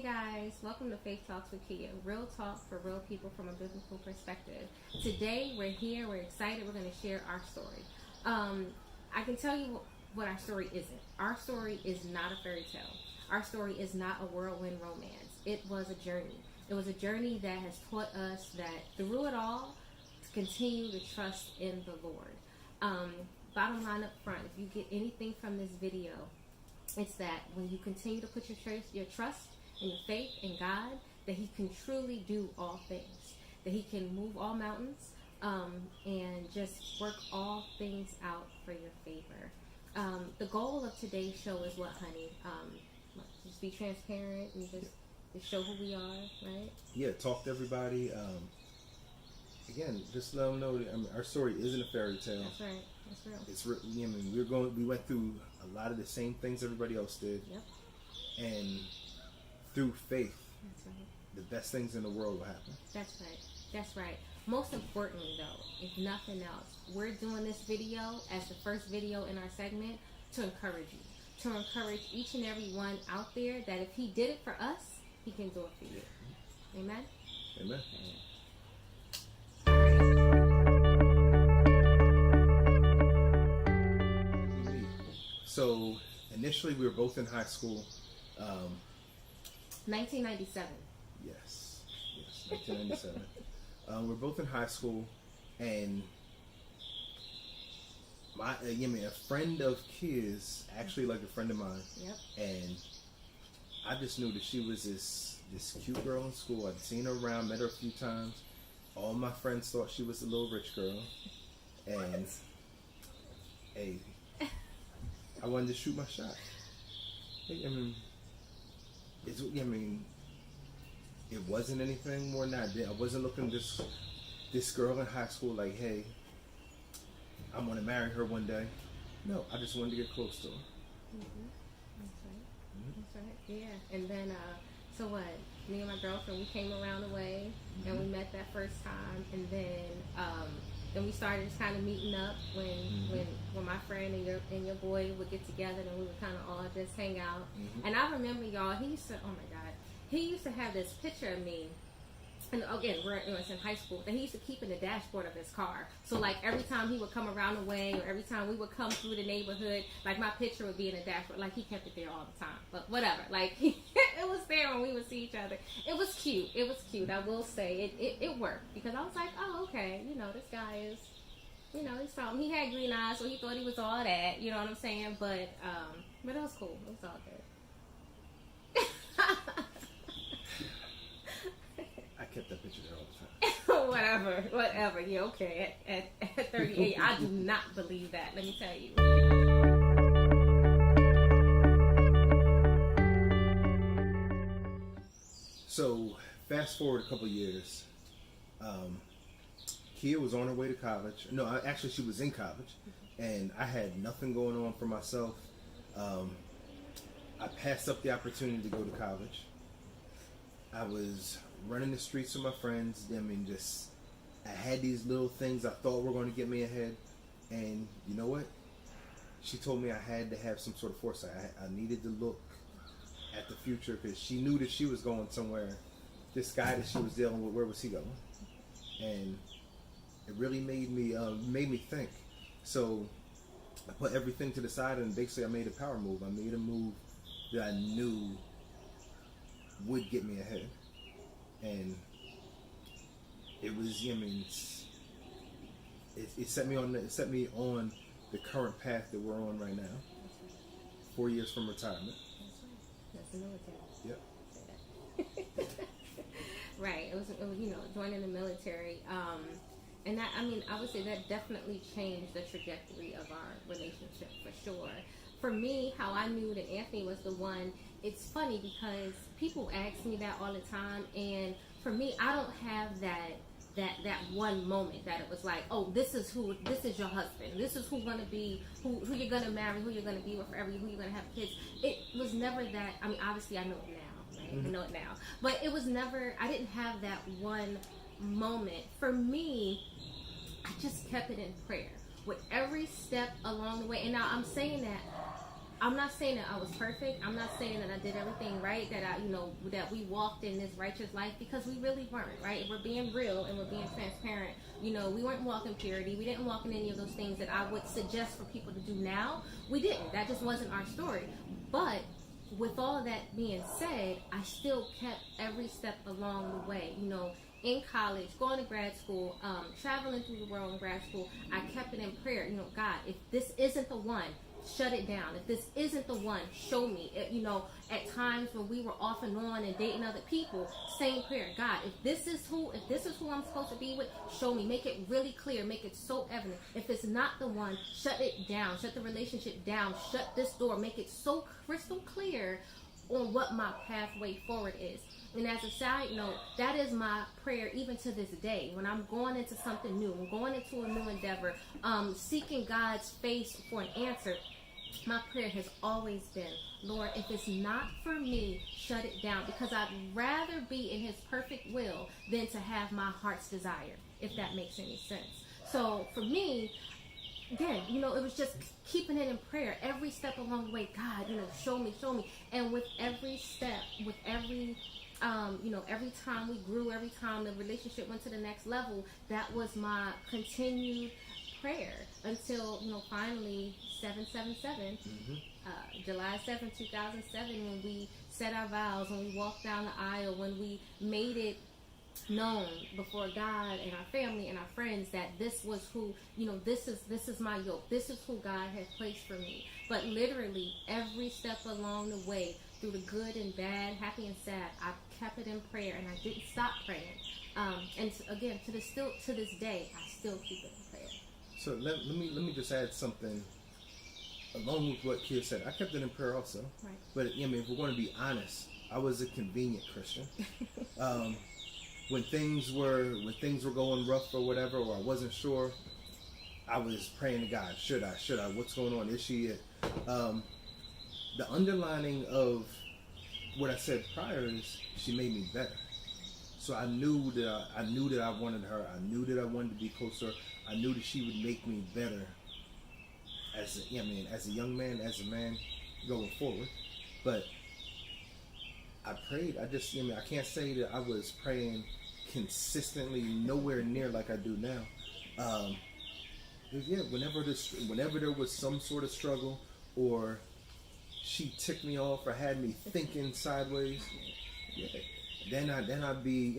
guys, welcome to Faith Talks with Kia. Real talk for real people from a biblical perspective. Today we're here, we're excited, we're going to share our story. I can tell you what our story isn't. Our story is not a fairy tale. Our story is not a whirlwind romance. It was a journey. It was a journey that has taught us that through it all, to continue to trust in the Lord. Bottom line up front, if you get anything from this video, it's that when you continue to put your trust and your faith in God, that He can truly do all things, that He can move all mountains, and just work all things out for your favor. The goal of today's show is what, honey? Just be transparent and just show who we are, right? Yeah, talk to everybody. Again, just let them know that, our story isn't a fairy tale. That's right. That's real. It's we went through a lot of the same things everybody else did. Yep. And through faith, That's right. the best things in the world will happen. That's right. That's right. Most importantly, though, if nothing else, we're doing this video as the first video in our segment to encourage you, to encourage each and every one out there that if He did it for us, He can do it for you. Amen? Amen. So initially we were both in high school. 1997. Yes, 1997. We're both in high school, and a friend of Kia's, actually like a friend of mine. Yep. And I just knew that she was this cute girl in school. I'd seen her around, met her a few times. All my friends thought she was a little rich girl, and hey, I wanted to shoot my shot. It wasn't anything more than that. I wasn't looking this girl in high school like, hey, I'm gonna marry her one day. No, I just wanted to get close to her. Mm-hmm. That's right. That's right. Yeah. And then, so what? Me and my girlfriend, we came around the way, and we met that first time, and then we started just kind of meeting up when my friend and your boy would get together, and we would kind of all just hang out. Mm-hmm. And I remember, y'all, he used to have this picture of me. And again, it was in high school, that he used to keep in the dashboard of his car. So like every time he would come around the way, or every time we would come through the neighborhood, like my picture would be in the dashboard. Like he kept it there all the time. But whatever. Like it was there when we would see each other. It was cute. It was cute. I will say it worked, because I was like, oh, okay, this guy is, he's something. He had green eyes, so he thought he was all that. You know what I'm saying? But it was cool. It was all good. I kept that picture there all the time. Whatever. Yeah, okay. At 38, I do not believe that. Let me tell you. So, fast forward a couple years. Kia was on her way to college. No, actually, she was in college, and I had nothing going on for myself. I passed up the opportunity to go to college. I was running the streets with my friends. I had these little things I thought were going to get me ahead. And you know what? She told me I had to have some sort of foresight. I needed to look at the future, because she knew that she was going somewhere. This guy that she was dealing with, where was he going? And it really made me think. So I put everything to the side, and basically I made a power move. I made a move that I knew would get me ahead. And it was, it set me on the current path that we're on right now. 4 years from retirement. That's the military. Yep. Right. It was joining the military. And that, I would say that definitely changed the trajectory of our relationship, for sure. For me, how I knew that Anthony was the one, it's funny because people ask me that all the time, and for me, I don't have that one moment that it was like, oh, this is your husband, this is who you're gonna marry, who you're gonna be with forever, who you're gonna have kids. It was never that. Obviously I know it now, right? Mm-hmm. I know it now, but it was never. I didn't have that one moment. For me, I just kept it in prayer with every step along the way. And now I'm saying that I'm not saying that I was perfect. I'm not saying that I did everything right, that that we walked in this righteous life, because we really weren't, right? If we're being real and we're being transparent, we weren't walking purity. We didn't walk in any of those things that I would suggest for people to do now. We didn't. That just wasn't our story. But with all that being said, I still kept every step along the way, in college, going to grad school, traveling through the world in grad school. I kept it in prayer. God, if this isn't the one, shut it down. If this isn't the one, show me. At times when we were off and on and dating other people, same prayer. God, if this is who I'm supposed to be with, show me. Make it really clear. Make it so evident. If it's not the one, shut it down. Shut the relationship down. Shut this door. Make it so crystal clear on what my pathway forward is. And as a side note, that is my prayer even to this day. When I'm going into something new, I'm going into a new endeavor, seeking God's face for an answer, my prayer has always been, Lord, if it's not for me, shut it down. Because I'd rather be in his perfect will than to have my heart's desire, if that makes any sense. So for me, again, it was just keeping it in prayer every step along the way. God, show me. And with every step, with every every time we grew, every time the relationship went to the next level, that was my continued prayer until, finally 7/7/7, July 7th, 2007, when we said our vows, when we walked down the aisle, when we made it known before God and our family and our friends that this was who, this is my yoke. This is who God has placed for me. But literally every step along the way, through the good and bad, happy and sad, I kept it in prayer and I didn't stop praying. Again, to this day, I still keep it in prayer. So let me just add something along with what Kia said. I kept it in prayer also. Right. But if we're going to be honest, I was a convenient Christian. When things were going rough or whatever, or I wasn't sure, I was praying to God. Should I? What's going on? Is she it? The underlining of what I said prior is she made me better. So I knew that I wanted her. I knew that I wanted to be closer. I knew that she would make me better as a young man, as a man going forward. But I prayed. I can't say that I was praying consistently, nowhere near like I do now. Whenever there was some sort of struggle, or she ticked me off or had me thinking sideways, then I'd be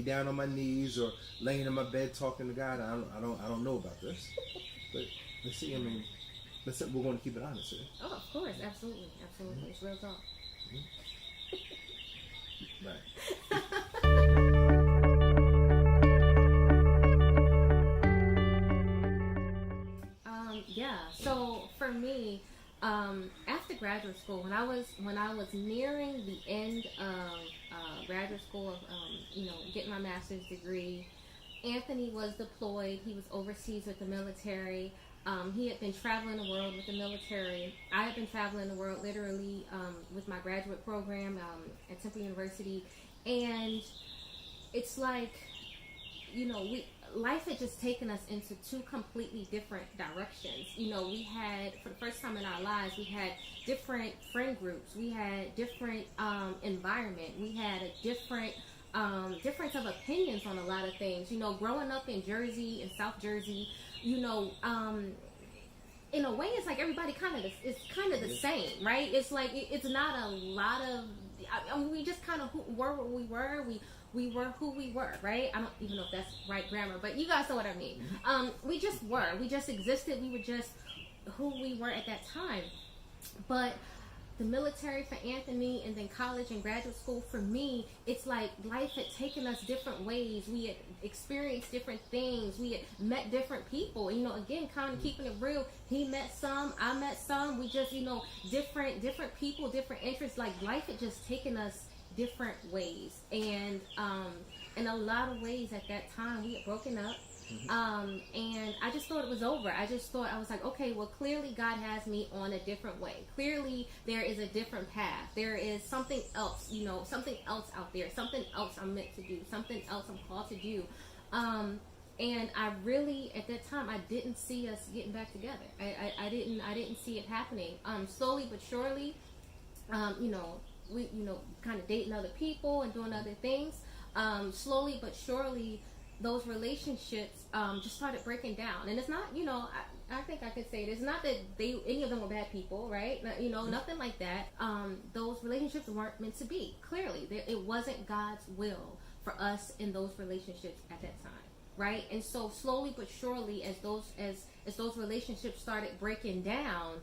down on my knees or laying in my bed talking to God. I don't know about this, but let's see. We're going to keep it honest here. Oh, of course, absolutely. It's real talk. Right. So for me, after graduate school, when I was nearing the end of graduate school, getting my master's degree, Anthony was deployed. He was overseas with the military. He had been traveling the world with the military. I had been traveling the world literally with my graduate program at Temple University, and it's like, life had just taken us into two completely different directions. We had, for the first time in our lives, we had different friend groups. We had different environment. We had a different difference of opinions on a lot of things. Growing up in Jersey, in South Jersey, in a way, it's like everybody is kind of the same, right? It's like it's not a lot of. We just kind of were what we were. We were who we were, right? I don't even know if that's right grammar, but you guys know what I mean. We just were. We just existed. We were just who we were at that time. But the military for Anthony, and then college and graduate school for me, it's like life had taken us different ways. We had experienced different things. We had met different people. Again, kind of keeping it real. He met some, I met some. We just, different people, different interests. Like life had just taken us different ways, and in a lot of ways at that time we had broken up. And I just thought it was over. I was like, okay, well, clearly God has me on a different way. Clearly there is a different path. There is something else, something else out there, something else I'm meant to do, something else I'm called to do. And I really, at that time, I didn't see us getting back together. I didn't see it happening. Slowly but surely, you know, we, you know, kind of dating other people and doing other things. Slowly but surely, those relationships just started breaking down. And it's not, you know, I think I could say it. It's not that any of them were bad people, right? You know, nothing like that. Those relationships weren't meant to be. Clearly, it wasn't God's will for us in those relationships at that time, right? And so slowly but surely, as those relationships started breaking down,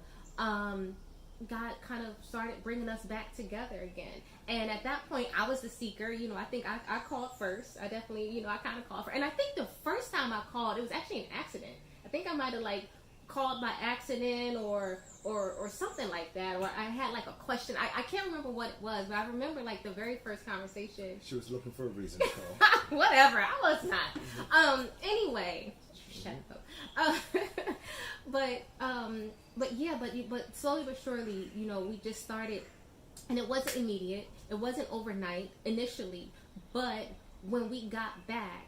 God kind of started bringing us back together again. And at that point, I was the seeker. You know, I think I called first. I definitely, you know, I kind of called first. And I think the first time I called, it was actually an accident. I think I might have like called by accident or something like that. Or I had like a question. I can't remember what it was, but I remember like the very first conversation. She was looking for a reason to call. Whatever. I was not. Anyway, shut up. But slowly but surely, you know, we just started, and it wasn't immediate. It wasn't overnight initially, but when we got back,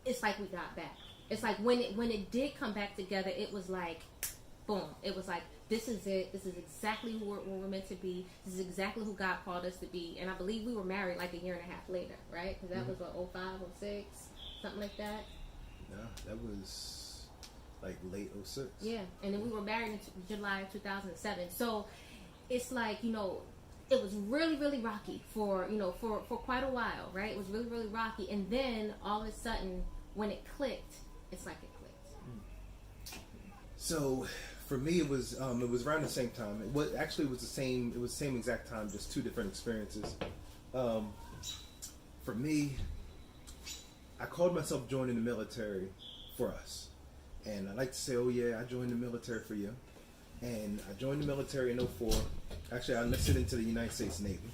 it's like we got back. It's like when it did come back together, it was like, boom. It was like, this is it. This is exactly who we're meant to be. This is exactly who God called us to be. And I believe we were married like a year and a half later, right? Because that was what, 05, 06, something like that. No, that was like late 06. Yeah, and then we were married in July of 2007. So it's like, you know, it was really, really rocky for quite a while, right? It was really, really rocky. And then all of a sudden, when it clicked, it's like it clicked. So for me, it was around the same time. It was the same exact time, just two different experiences. For me, I called myself joining the military for us. And I like to say, oh yeah, I joined the military for you. And I joined the military in 04. Actually, I enlisted into the United States Navy.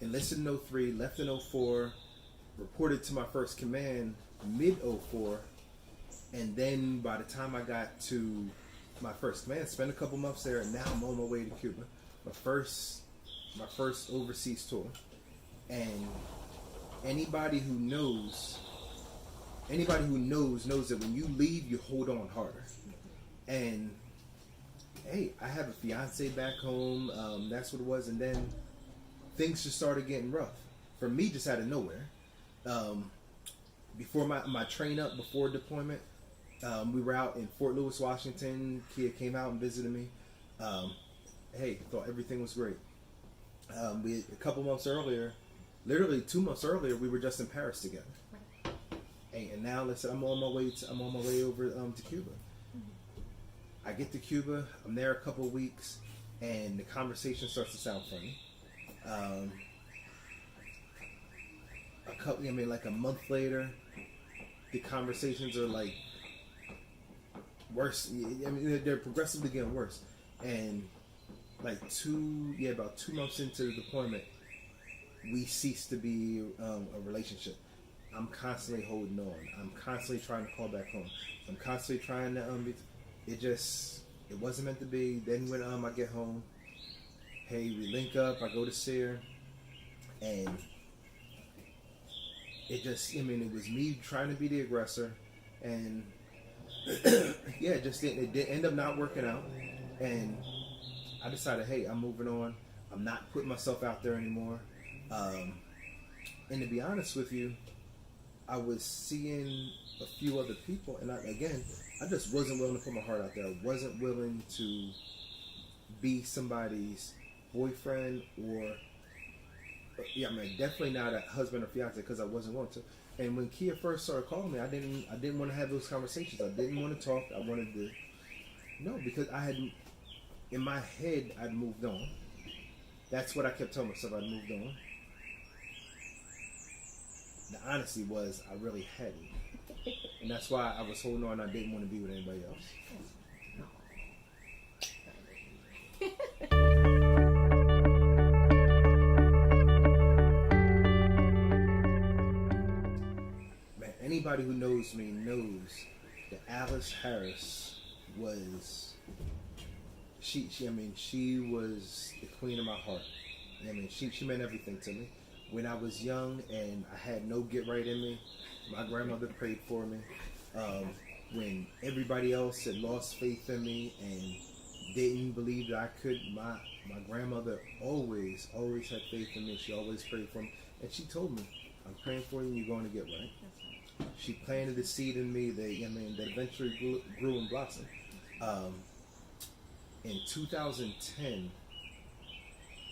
Enlisted in 03, left in 04, reported to my first command mid 04. And then by the time I got to my first command, spent a couple months there, and now I'm on my way to Cuba. My first overseas tour. And anybody who knows that when you leave, you hold on harder. And hey, I have a fiance back home. That's what it was. And then things just started getting rough for me, just out of nowhere. Before my train up before deployment, we were out in Fort Lewis, Washington. Kia came out and visited me. Hey, thought everything was great. A couple months earlier, literally 2 months earlier, we were just in Paris together. And now, listen, I'm on my way over to Cuba. I get to Cuba. I'm there a couple of weeks, and the conversation starts to sound funny. Like a month later, the conversations are like worse. I mean, they're progressively getting worse. And like about 2 months into the deployment, we cease to be a relationship. I'm constantly holding on. I'm constantly trying to call back home. I'm constantly trying to it wasn't meant to be. Then when I get home, hey, we link up. I go to see her, and it was me trying to be the aggressor, and yeah, it did end up not working out. And I decided, hey, I'm moving on. I'm not putting myself out there anymore. And to be honest with you, I was seeing a few other people, and I just wasn't willing to put my heart out there. I wasn't willing to be somebody's boyfriend definitely not a husband or fiance, because I wasn't going to. And when Kia first started calling me, I didn't want to have those conversations. I didn't want to talk. I wanted to because in my head I'd moved on. That's what I kept telling myself. I'd moved on. The honesty was I really hadn't. And that's why I was holding on. I didn't want to be with anybody else. Man, anybody who knows me knows that Alice Harris was she was the queen of my heart. I mean, she meant everything to me. when I was young and I had no get right in me, my grandmother prayed for me. When everybody else had lost faith in me and didn't believe that I could, my grandmother always had faith in me. She always prayed for me. And she told me, I'm praying for you and you're going to get right. That's right. She planted a seed in me that eventually grew and blossomed. In 2010,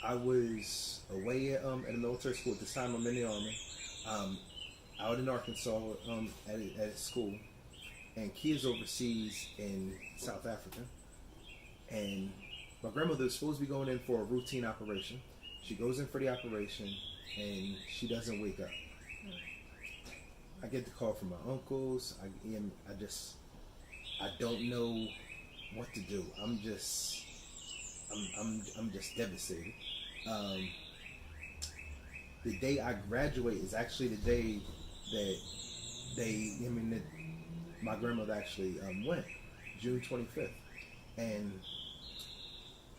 I was away at a military school. At this time, I'm in the Army, out in Arkansas at a school. And Kia's overseas in South Africa. And my grandmother is supposed to be going in for a routine operation. She goes in for the operation, and she doesn't wake up. I get the call from my uncles. I don't know what to do. I'm just devastated. The day I graduate is actually the day that my grandmother actually went, June 25th, and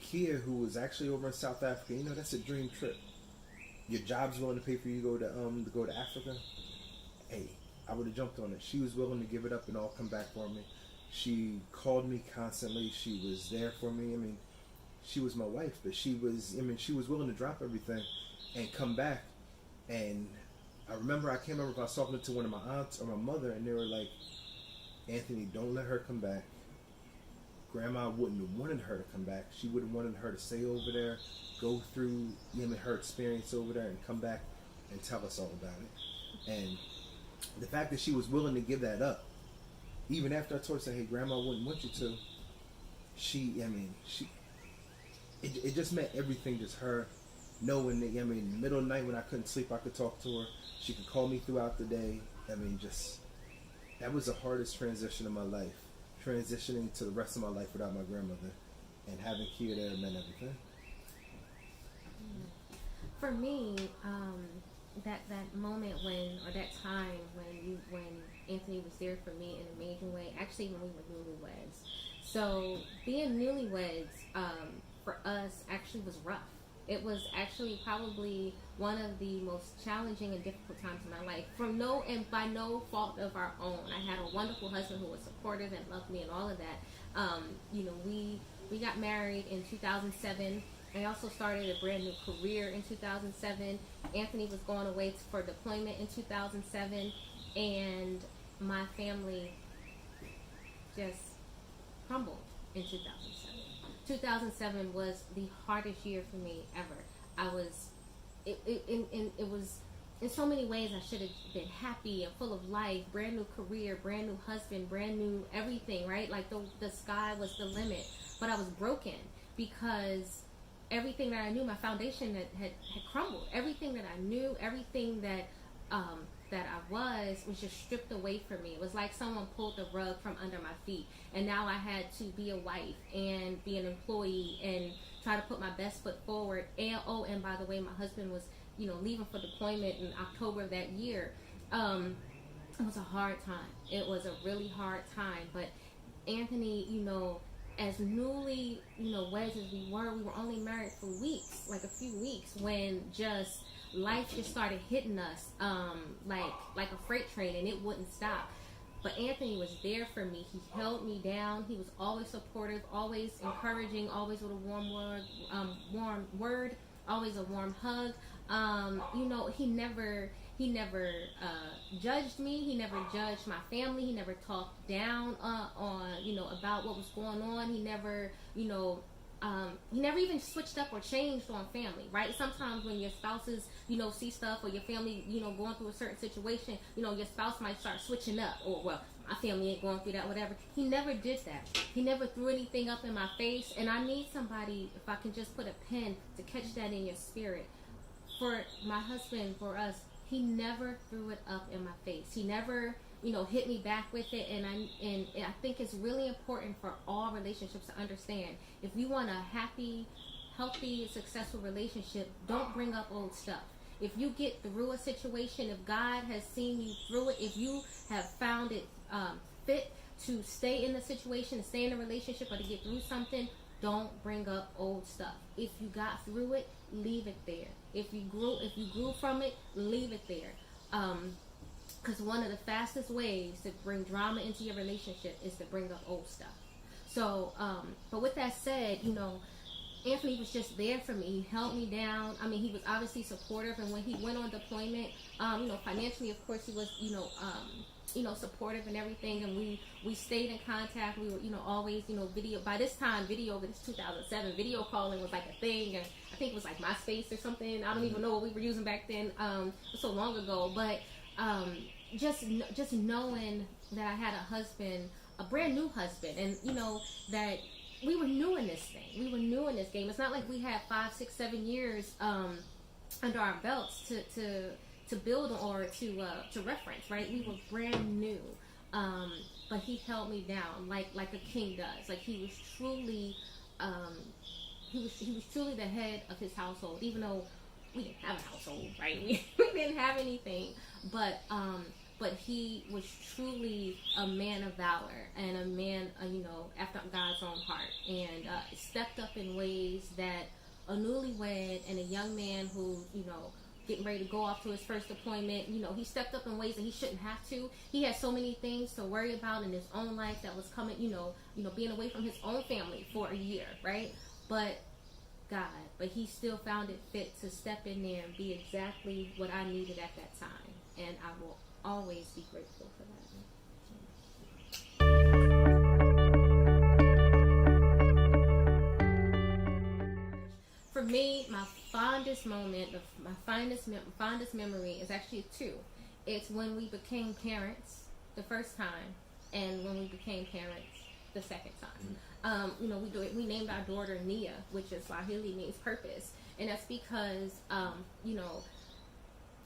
Kia, who was actually over in South Africa, that's a dream trip. Your job's willing to pay for you to go to Africa. Hey, I would have jumped on it. She was willing to give it up and all come back for me. She called me constantly. She was there for me. She was my wife, but she was willing to drop everything and come back. And I remember I was talking to one of my aunts or my mother, and they were like, Anthony, don't let her come back. Grandma wouldn't have wanted her to come back. She would have wanted her to stay over there, go through her experience over there, and come back and tell us all about it. And the fact that she was willing to give that up, even after I told her, hey, Grandma wouldn't want you to, it just meant everything. Just her knowing that, in the middle of the night when I couldn't sleep, I could talk to her. She could call me throughout the day. That was the hardest transition in my life. Transitioning to the rest of my life without my grandmother, and having Kia there meant everything. For me, that moment that time when Anthony was there for me in a major way, actually when we were newlyweds. So being newlyweds for us actually was rough. It was actually probably one of the most challenging and difficult times in my life, by no fault of our own. I had a wonderful husband who was supportive and loved me and all of that. We got married in 2007. I also started a brand new career in 2007. Anthony was going away for deployment in 2007, and my family just crumbled in 2007. 2007 was the hardest year for me ever. It was in so many ways I should have been happy and full of life, brand new career, brand new husband, brand new everything, right? Like the sky was the limit, but I was broken because everything that I knew, my foundation had crumbled. Everything that I knew, everything that I was just stripped away from me. It was like someone pulled the rug from under my feet, and now I had to be a wife and be an employee and try to put my best foot forward. And by the way, my husband was leaving for deployment in October of that year. It was a hard time. It was a really hard time. But Anthony, as newly weds as we were only married for weeks, like a few weeks, when life just started hitting us like a freight train, and it wouldn't stop. But Anthony was there for me. He held me down. He was always supportive, always encouraging, always with a warm word, always a warm hug. He never judged me. He never judged my family. He never talked down about what was going on. He never even switched up or changed on family, right? Sometimes when your spouses, see stuff, or your family, going through a certain situation, your spouse might start switching up, or, well, my family ain't going through that, whatever. He never did that. He never threw anything up in my face, and I need somebody, if I can just put a pen to catch that in your spirit. For my husband, for us, he never threw it up in my face. He never, hit me back with it. And I think it's really important for all relationships to understand, if you want a happy, healthy, successful relationship, don't bring up old stuff. If you get through a situation, if God has seen you through it, if you have found it fit to stay in the situation, to stay in a relationship, or to get through something, don't bring up old stuff. If you got through it, leave it there. If you grew from it, leave it there. Because one of the fastest ways to bring drama into your relationship is to bring up old stuff. So, but with that said, Anthony was just there for me. He held me down. I mean, he was obviously supportive, and when he went on deployment, financially, of course, he was, supportive and everything, and we stayed in contact. We were, always, video. By this time, video, but it's 2007, video calling was like a thing, and I think it was like MySpace or something. I don't even know what we were using back then. It was so long ago, but just knowing that I had a husband, a brand new husband, and that we were new in this thing. We were new in this game. It's not like we had 5, 6, 7 years under our belts to build or to reference, right? We were brand new, but he held me down like a king does. Like he was truly the head of his household, even though we didn't have a household, right? We didn't have anything, but he was truly a man of valor and a man, after God's own heart, and stepped up in ways that a newlywed and a young man who, getting ready to go off to his first deployment, he stepped up in ways that he shouldn't have to. He had so many things to worry about in his own life that was coming, being away from his own family for a year, right? But he still found it fit to step in there and be exactly what I needed at that time, and I will always be grateful for that. For me, my fondest moment, my fondest memory is actually two. It's when we became parents the first time, and when we became parents the second time. We named our daughter Nia, which is Swahili means purpose, and that's because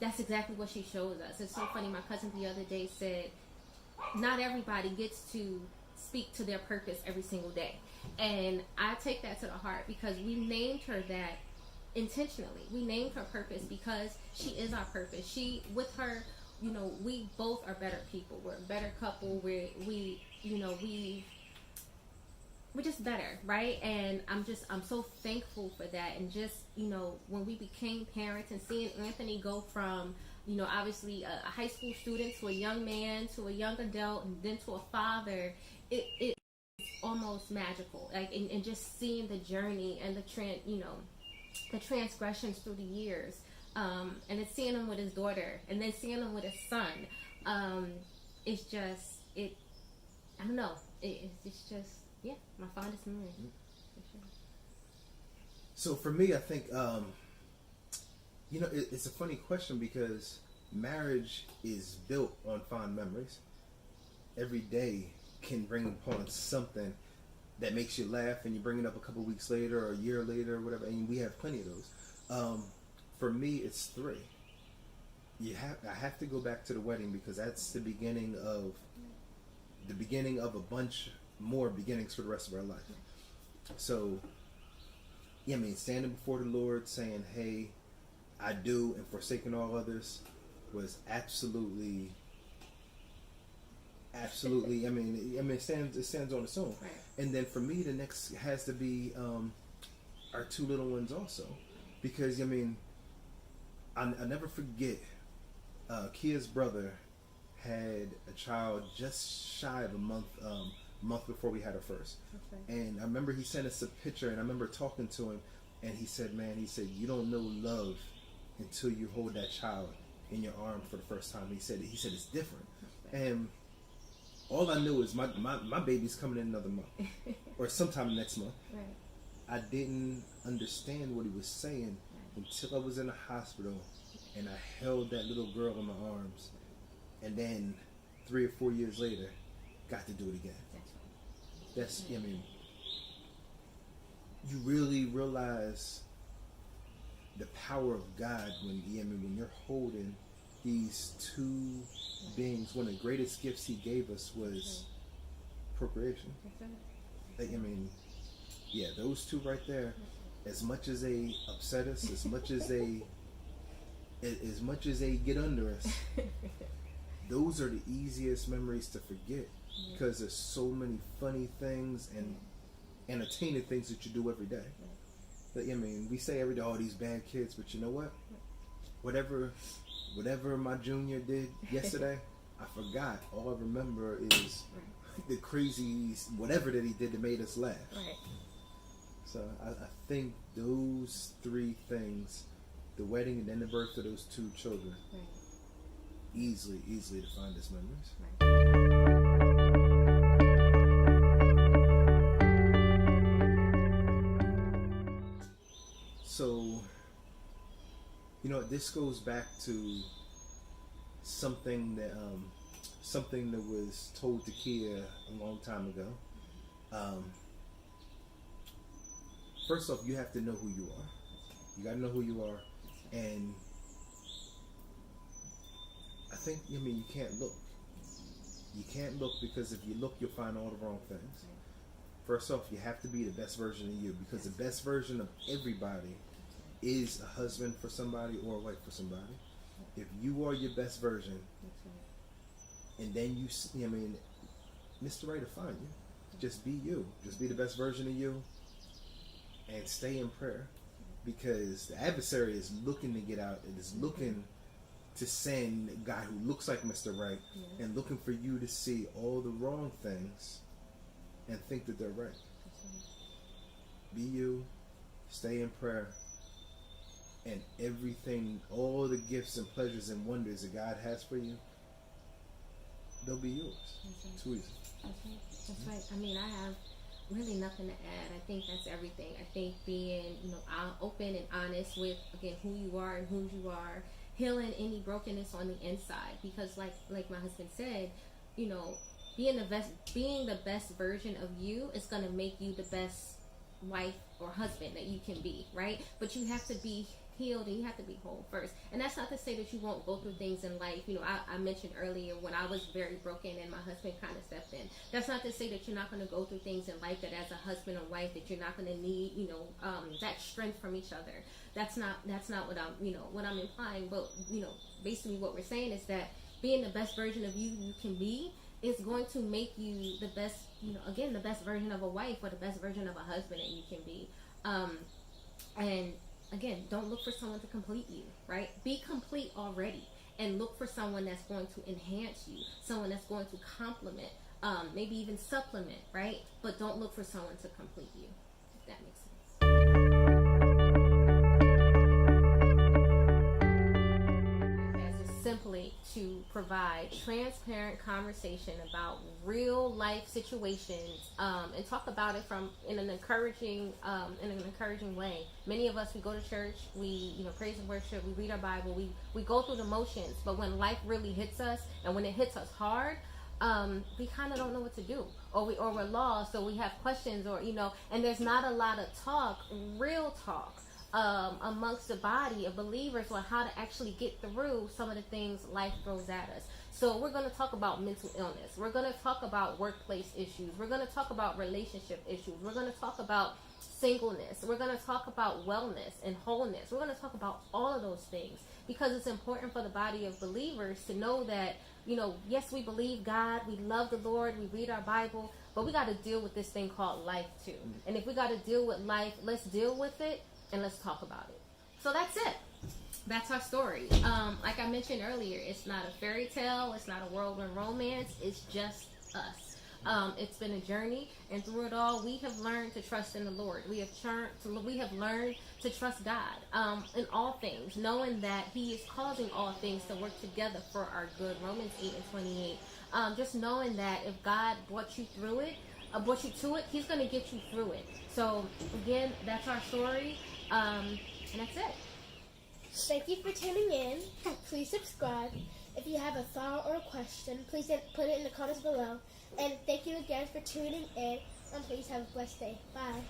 that's exactly what she shows us. It's so funny. My cousin the other day said, not everybody gets to speak to their purpose every single day. And I take that to the heart, because we named her that intentionally. We named her purpose because she is our purpose. With her, we both are better people. We're a better couple. We're just better, right? And I'm so thankful for that. And just, when we became parents and seeing Anthony go from, obviously a high school student to a young man to a young adult and then to a father, it's almost magical. Like, and just seeing the journey and the transgressions through the years, and then seeing him with his daughter, and then seeing him with his son. It's just, I don't know. It's just, yeah, my fondest memory. For sure. So for me, I think, it's a funny question, because marriage is built on fond memories. Every day can bring upon something that makes you laugh, and you bring it up a couple weeks later or a year later or whatever, and we have plenty of those. For me, it's 3. I have to go back to the wedding, because that's the beginning of a bunch more beginnings for the rest of our life. So, standing before the Lord saying, "Hey, I do," and forsaking all others was absolutely. It stands on its own. Right. And then for me, the next has to be our 2 little ones also, because I never forget. Kia's brother had a child just shy of a month before we had her first. Okay. And I remember he sent us a picture, and I remember talking to him, and he said, you don't know love until you hold that child in your arm for the first time. He said it's different. Okay. And all I knew is my baby's coming in another month or sometime next month. Right. I didn't understand what he was saying until I was in the hospital, and I held that little girl in my arms, and then 3 or 4 years later, got to do it again. That's you really realize the power of God when you're holding these 2 beings. One of the greatest gifts He gave us was procreation. Those 2 right there. As much as they upset us, as much as they get under us, those are the easiest memories to forget, because there's so many funny things, and entertain the things that you do every day. But, I mean, we say every day, oh, these bad kids, but you know what? Whatever my junior did yesterday, I forgot. All I remember is the crazy whatever that he did that made us laugh. Right. So I think those three things, the wedding and then the birth of those two children, easily the fondest memories. So, you know, this goes back to something that was told to Kia a long time ago. First off, you have to know who you are. You got to know who you are, and I think, I mean, you can't look. You can't look, because if you look, you'll find all the wrong things. First off, you have to be the best version of you, because the best version of everybody is a husband for somebody or a wife for somebody. If you are your best version, and then you, I mean, Mr. Right will find you. Just be you. Just be the best version of you, and stay in prayer, because the adversary is looking to get out. It is looking to send a guy who looks like Mr. Right, and looking for you to see all the wrong things and think that they're right. Be you. Stay in prayer. And everything, all the gifts and pleasures and wonders that God has for you, they'll be yours. It's too easy. That's right. I mean, I have really nothing to add. I think that's everything. I think being, open and honest with, again, who you are and whose you are, healing any brokenness on the inside. Because like my husband said, being the best version of you is going to make you the best wife or husband that you can be, right? But you have to be healed and you have to be whole first. And that's not to say that you won't go through things in life. I mentioned earlier when I was very broken and my husband kind of stepped in. That's not to say that you're not going to go through things in life, that as a husband or wife that you're not going to need, that strength from each other. That's not what I'm implying. But, basically what we're saying is that being the best version of you can be is going to make you the best, the best version of a wife or the best version of a husband that you can be. And again, don't look for someone to complete you, right? Be complete already, and look for someone that's going to enhance you, someone that's going to complement, maybe even supplement, right? But don't look for someone to complete you, if that makes sense. Simply to provide transparent conversation about real life situations, and talk about it in an encouraging way. Many of us, we go to church, we praise and worship, we read our Bible, we go through the motions, but when life really hits us, and when it hits us hard, we kind of don't know what to do, or we're lost, or we have questions, or and there's not a lot of real talk amongst the body of believers on how to actually get through some of the things life throws at us. So we're going to talk about mental illness. We're going to talk about workplace issues. We're going to talk about relationship issues. We're going to talk about singleness. We're going to talk about wellness and wholeness. We're going to talk about all of those things, because it's important for the body of believers to know that, yes, we believe God, we love the Lord, we read our Bible, but we got to deal with this thing called life too. And if we got to deal with life, let's deal with it. And let's talk about it. So that's it. That's our story. Like I mentioned earlier, it's not a fairy tale. It's not a whirlwind romance. It's just us. It's been a journey, and through it all, we have learned to trust in the Lord. We have learned to trust God in all things, knowing that He is causing all things to work together for our good. Romans 8:28. Just knowing that if God brought you through it, brought you to it, He's going to get you through it. So again, that's our story. And that's it. Thank you for tuning in. Please subscribe. If you have a thought or a question, please put it in the comments below. And thank you again for tuning in. And please have a blessed day. Bye.